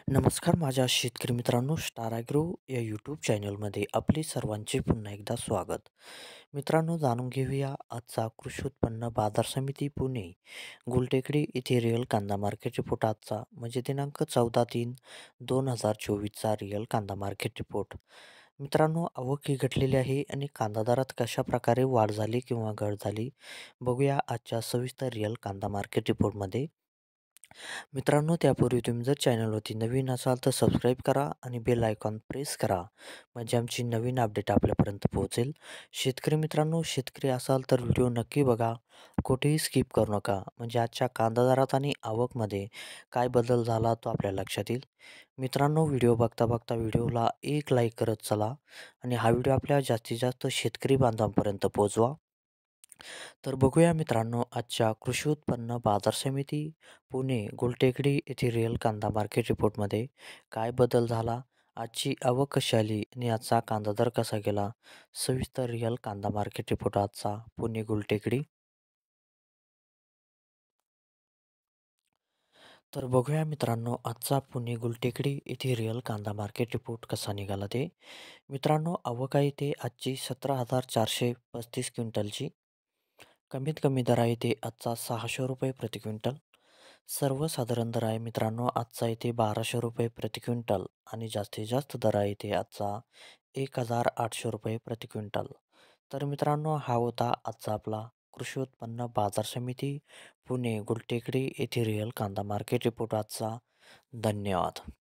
नमस्कार माझ्या शेतकरी मित्रांनो, स्टार ॲग्रो या यूट्यूब चॅनलमध्ये आपले सर्वांचे पुन्हा एकदा स्वागत. मित्रांनो, जाणून घेऊया आजचा कृषी उत्पन्न बाजार समिती पुणे गुलटेकडी येथे रिअल कांदा मार्केट रिपोर्ट आजचा म्हणजे दिनांक 14/3/2024चा रिअल कांदा मार्केट रिपोर्ट. मित्रांनो, आवक ही घटलेली आहे आणि कांदा दरात कशा प्रकारे वाढ झाली किंवा घट झाली बघूया आजच्या सविस्तर रिअल कांदा मार्केट रिपोर्टमध्ये. मित्रांनो, त्यापूर्वी तुम्ही जर चॅनलवरती नवीन असाल तर सबस्क्राईब करा आणि बेल आयकॉन प्रेस करा म्हणजे आमची नवीन अपडेट आपल्यापर्यंत पोहोचेल. शेतकरी मित्रांनो, शेतकरी असाल तर व्हिडिओ नक्की बघा, कुठेही स्किप करू नका म्हणजे आजच्या कांदा दरात आणि आवकमध्ये काय बदल झाला तो आपल्या लक्षात येईल. मित्रांनो, व्हिडिओ बघता बघता व्हिडिओला एक लाईक करत चला आणि हा व्हिडिओ आपल्या जास्तीत जास्त शेतकरी बांधवांपर्यंत पोहोचवा. तर बघूया मित्रांनो, आजच्या कृषी उत्पन्न बाजार समिती पुणे गुलटेकडी येथे रिअल कांदा मार्केट रिपोर्टमध्ये काय बदल झाला, आजची आवक कशी आली आणि आजचा कांदा दर कसा गेला. सविस्तर रिअल कांदा मार्केट रिपोर्ट आजचा पुणे गुलटेकडी. तर बघूया मित्रांनो, आजचा पुणे गुलटेकडी येथे रिअल कांदा मार्केट रिपोर्ट कसा निघाला ते. मित्रांनो, आवक आहे ते आजची 17,435 क्विंटलची. कमीत कमी दर आहे ते आजचा 600 रुपये प्रति क्विंटल. सर्वसाधारण दर आहे मित्रांनो आजचा इथे 1200 रुपये प्रति क्विंटल आणि जास्तीत जास्त दर आहे इथे आजचा 1,800 रुपये प्रति क्विंटल. तर मित्रांनो, हा होता आजचा आपला कृषी उत्पन्न बाजार समिती पुणे गुलटेकडी येथे रिअल कांदा मार्केट रिपोर्ट आजचा. धन्यवाद.